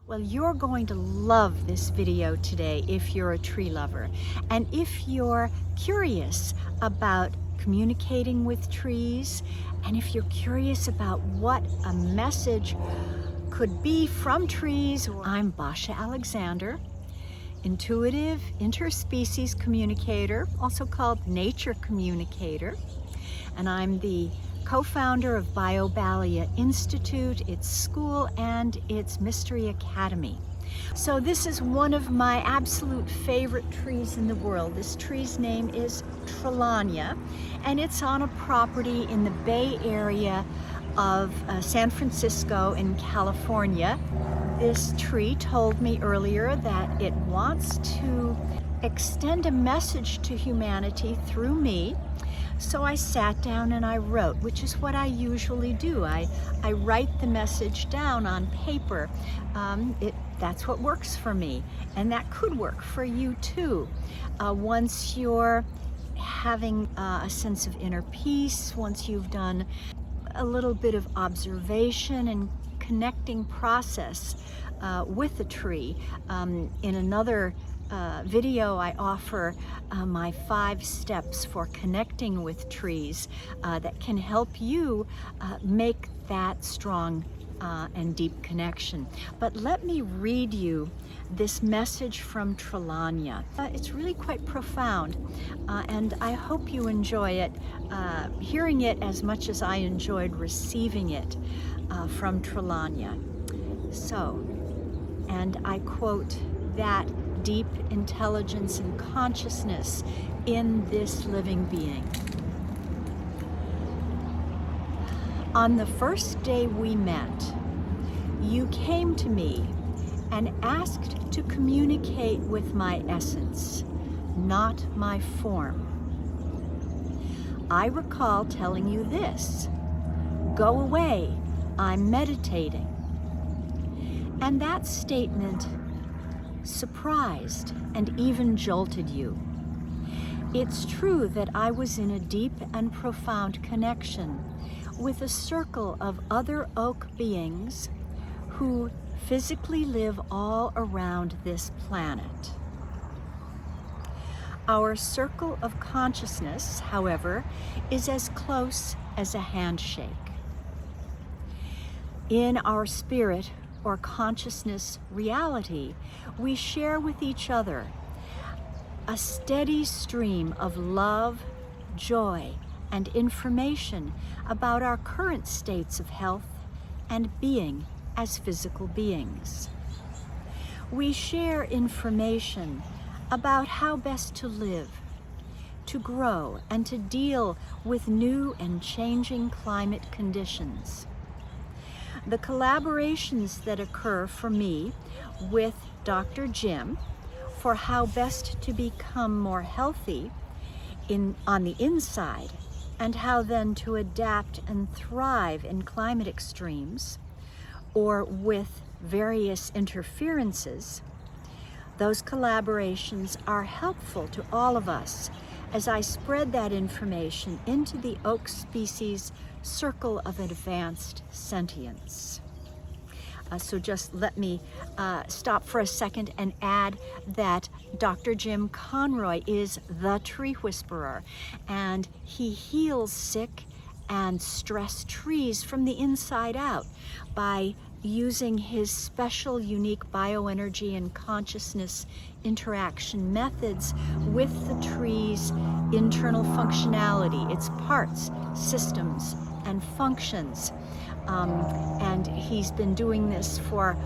Well, you're going to love this video today if you're a tree lover. And if you're curious about communicating with trees, and if you're curious about what a message could be from trees, I'm Basia Alexander, intuitive interspecies communicator, also called Nature Communicator. And I'm the co-founder of Basia Institute, its school, and its Mystery Academy. So this is one of my absolute favorite trees in the world. This tree's name is Trelania, and it's on a property in the Bay Area of San Francisco in California. This tree told me earlier that it wants to extend a message to humanity through me. So I sat down and I wrote, which is what I usually do. I write the message down on paper. That's what works for me, and that could work for you too. Once you're having a sense of inner peace, once you've done a little bit of observation and connecting process with the tree. In another video, I offer my 5 steps for connecting with trees that can help you make that strong and deep connection. But let me read you this message from Trelania. It's really quite profound, and I hope you enjoy it, hearing it as much as I enjoyed receiving it from Trelania. So, and I quote, that deep intelligence and consciousness in this living being. On the first day we met, you came to me and asked to communicate with my essence, not my form. I recall telling you this: go away, I'm meditating. And that statement surprised and even jolted you. It's true that I was in a deep and profound connection with a circle of other oak beings who physically live all around this planet. Our circle of consciousness, however, is as close as a handshake. In our spirit or consciousness reality, we share with each other a steady stream of love, joy, and information about our current states of health and being as physical beings. We share information about how best to live, to grow, and to deal with new and changing climate conditions. The collaborations that occur for me with Dr. Jim for how best to become more healthy on the inside, and how then to adapt and thrive in climate extremes or with various interferences, those collaborations are helpful to all of us as I spread that information into the oak species circle of advanced sentience. So just let me stop for a second and add that Dr. Jim Conroy is the tree whisperer, and he heals sick and stressed trees from the inside out by using his special, unique bioenergy and consciousness interaction methods with the tree's internal functionality, its parts, systems, and functions. And he's been doing this for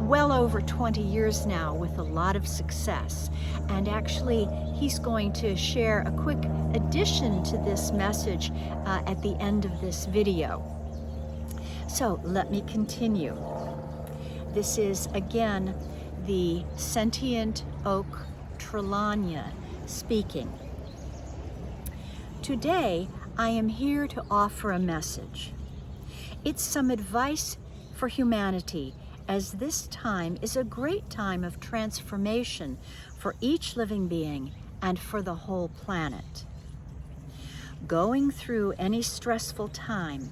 well over 20 years now with a lot of success. And actually, he's going to share a quick addition to this message at the end of this video. So let me continue. This is again the sentient oak Trelania speaking. Today, I am here to offer a message. It's some advice for humanity, as this time is a great time of transformation for each living being and for the whole planet. Going through any stressful time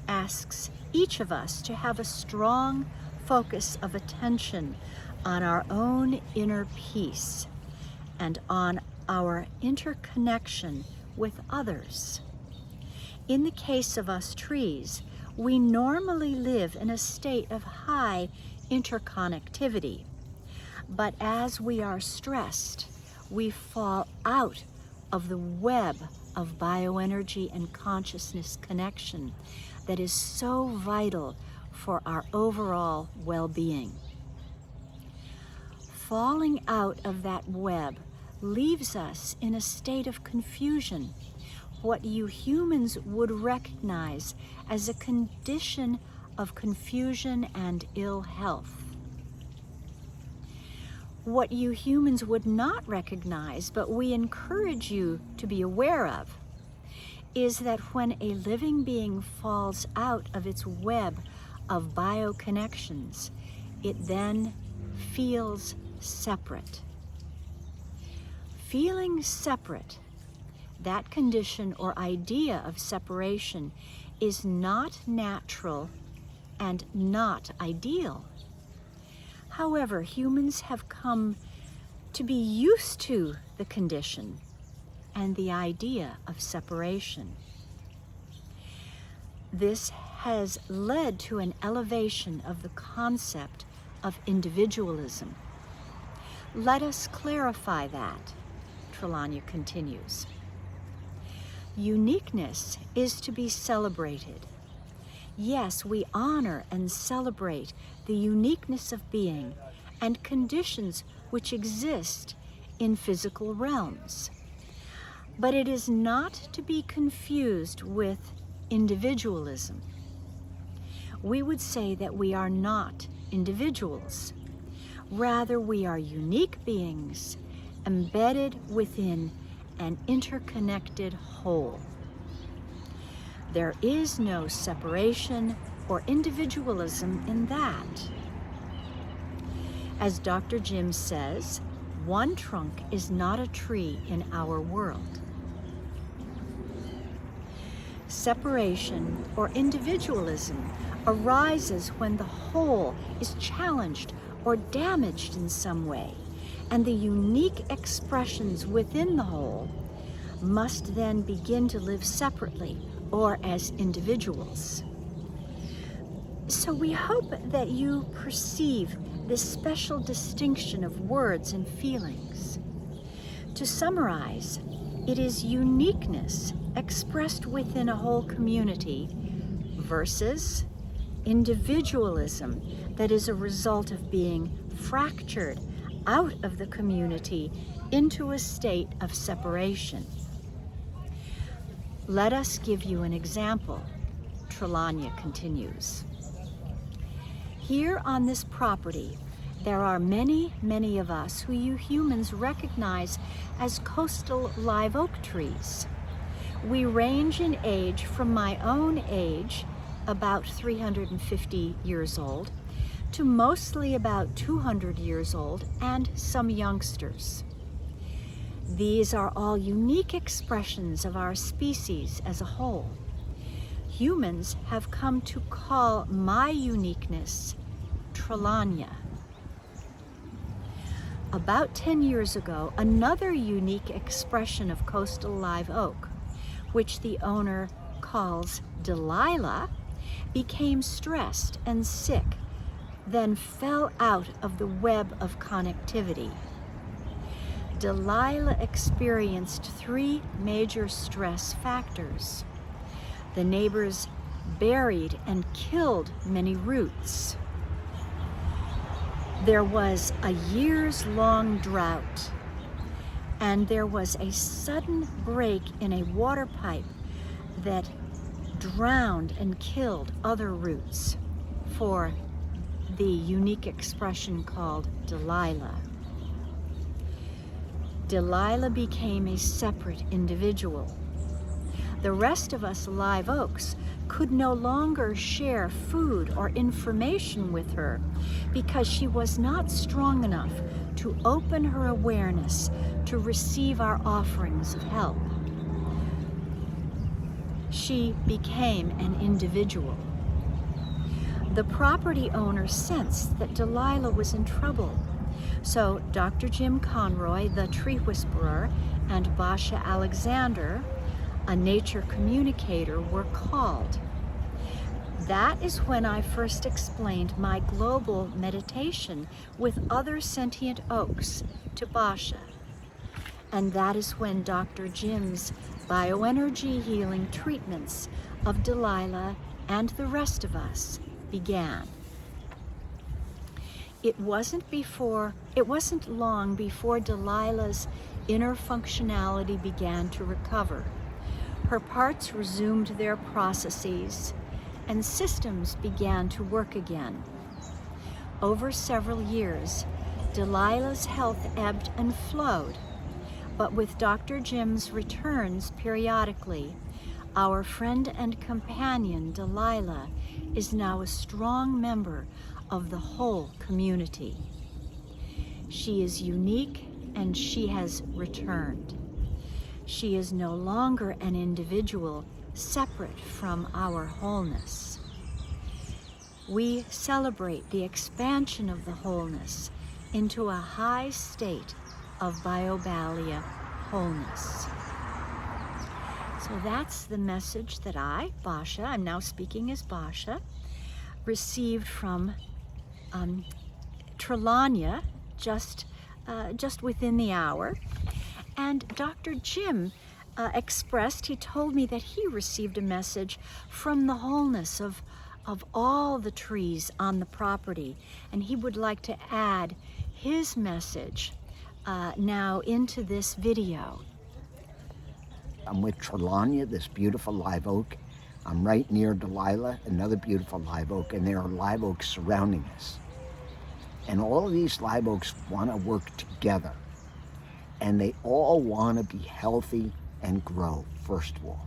asks each of us to have a strong, focus of attention on our own inner peace and on our interconnection with others. In the case of us trees, we normally live in a state of high interconnectivity, but as we are stressed, we fall out of the web of bioenergy and consciousness connection that is so vital for our overall well-being. Falling out of that web leaves us in a state of confusion, what you humans would recognize as a condition of confusion and ill health. What you humans would not recognize, but we encourage you to be aware of, is that when a living being falls out of its web of bioconnections, it then feels separate. Feeling separate, that condition or idea of separation, is not natural and not ideal. However, humans have come to be used to the condition and the idea of separation. This has led to an elevation of the concept of individualism. Let us clarify that, Trelanya continues. Uniqueness is to be celebrated. Yes, we honor and celebrate the uniqueness of being and conditions which exist in physical realms. But it is not to be confused with individualism. We would say that we are not individuals. Rather, we are unique beings embedded within an interconnected whole. There is no separation or individualism in that. As Dr. Jim says, one trunk is not a tree in our world. Separation or individualism arises when the whole is challenged or damaged in some way, and the unique expressions within the whole must then begin to live separately or as individuals. So we hope that you perceive this special distinction of words and feelings. To summarize, it is uniqueness expressed within a whole community versus individualism that is a result of being fractured out of the community into a state of separation. Let us give you an example, Trelanya continues. Here on this property, there are many, many of us who you humans recognize as coastal live oak trees. We range in age from my own age, about 350 years old, to mostly about 200 years old and some youngsters. These are all unique expressions of our species as a whole. Humans have come to call my uniqueness Trelanya. About 10 years ago, another unique expression of coastal live oak, which the owner calls Delilah, became stressed and sick, then fell out of the web of connectivity. Delilah experienced 3 major stress factors. The neighbors buried and killed many roots. There was a years-long drought, and there was a sudden break in a water pipe that drowned and killed other roots for the unique expression called Delilah. Delilah became a separate individual. The rest of us live oaks could no longer share food or information with her because she was not strong enough to open her awareness to receive our offerings of help. She became an individual. The property owner sensed that Delilah was in trouble. So Dr. Jim Conroy, the tree whisperer, and Basia Alexander, a nature communicator, were called. That is when I first explained my global meditation with other sentient oaks to Basia. And that is when Dr. Jim's bioenergy healing treatments of Delilah and the rest of us began. It wasn't long before Delilah's inner functionality began to recover. Her parts resumed their processes, and systems began to work again. Over several years, Delilah's health ebbed and flowed, but with Dr. Jim's returns periodically, our friend and companion Delilah is now a strong member of the whole community. She is unique and she has returned. She is no longer an individual separate from our wholeness. We celebrate the expansion of the wholeness into a high state of biobalia wholeness. So that's the message that I, Basia, I'm now speaking as Basia, received from Trelanya just within the hour. And Dr. Jim expressed, he told me that he received a message from the wholeness of all the trees on the property, and he would like to add his message now into this video. I'm with Trelanya, this beautiful live oak. I'm right near Delilah, another beautiful live oak, and there are live oaks surrounding us. And all of these live oaks want to work together, and they all want to be healthy and grow, first of all.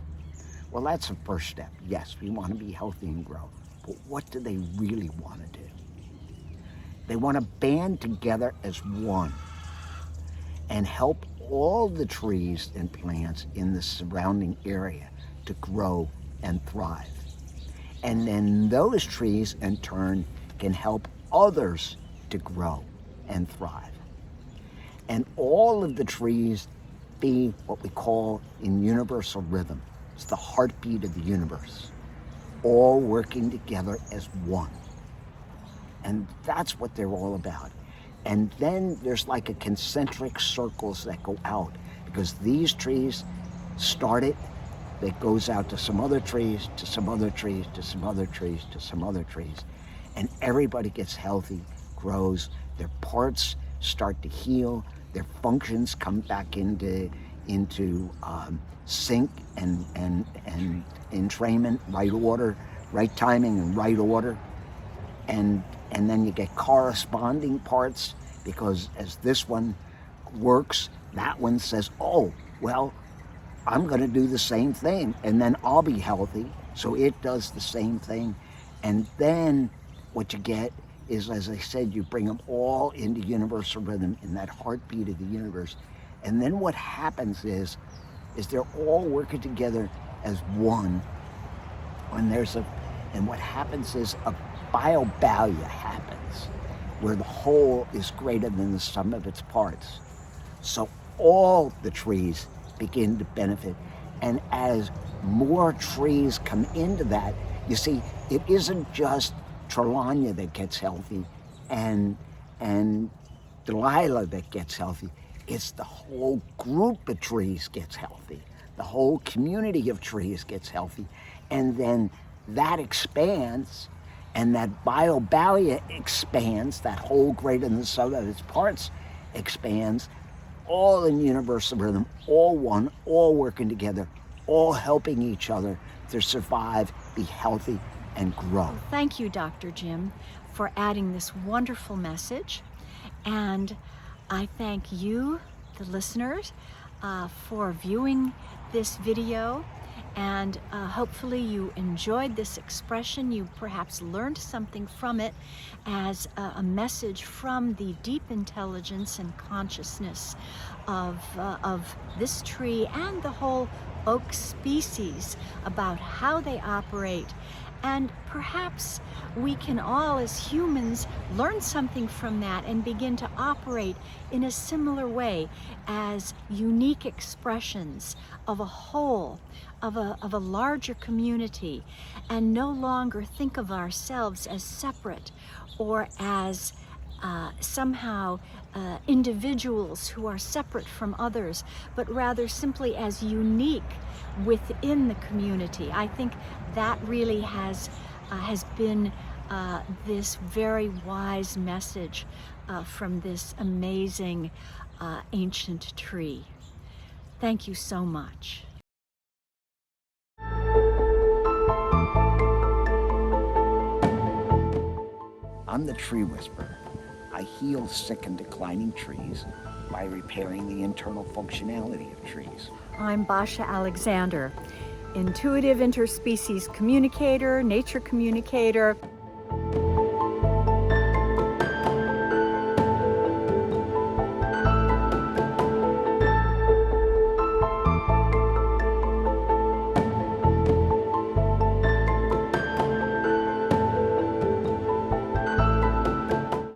Well, that's the first step. Yes, we want to be healthy and grow, but what do they really want to do? They want to band together as one and help all the trees and plants in the surrounding area to grow and thrive. And then those trees in turn can help others to grow and thrive. And all of the trees be what we call in universal rhythm. It's the heartbeat of the universe, all working together as one. And that's what they're all about. And then there's like a concentric circles that go out, because these trees start it, that goes out to some other trees, to some other trees, to some other trees, to some other trees. And everybody gets healthy, grows, their parts start to heal, their functions come back into sync and entrainment, right order, right timing and right order. And then you get corresponding parts, because as this one works, that one says, oh, well, I'm going to do the same thing, and then I'll be healthy. So it does the same thing. And then what you get is, as I said, you bring them all into universal rhythm in that heartbeat of the universe. And then what happens is they're all working together as one. And what happens is a biobalia happens, where the whole is greater than the sum of its parts. So all the trees begin to benefit. And as more trees come into that, you see, it isn't just Trelanya that gets healthy and Delilah that gets healthy. It's the whole group of trees gets healthy. The whole community of trees gets healthy. And then that expands, and that biobalia expands, that whole greater than the sum of its parts expands, all in universal rhythm, all one, all working together, all helping each other to survive, be healthy, and grow. Thank you, Dr. Jim, for adding this wonderful message. And I thank you, the listeners, for viewing this video. And hopefully you enjoyed this expression. You perhaps learned something from it as a message from the deep intelligence and consciousness of this tree and the whole oak species, about how they operate, and perhaps we can all as humans learn something from that and begin to operate in a similar way as unique expressions of a whole, of a larger community, and no longer think of ourselves as separate or as somehow individuals who are separate from others, but rather simply as unique within the community. I think that really has been this very wise message from this amazing ancient tree. Thank you so much. I'm the tree whisperer. I heal sick and declining trees by repairing the internal functionality of trees. I'm Basia Alexander, intuitive interspecies communicator, nature communicator.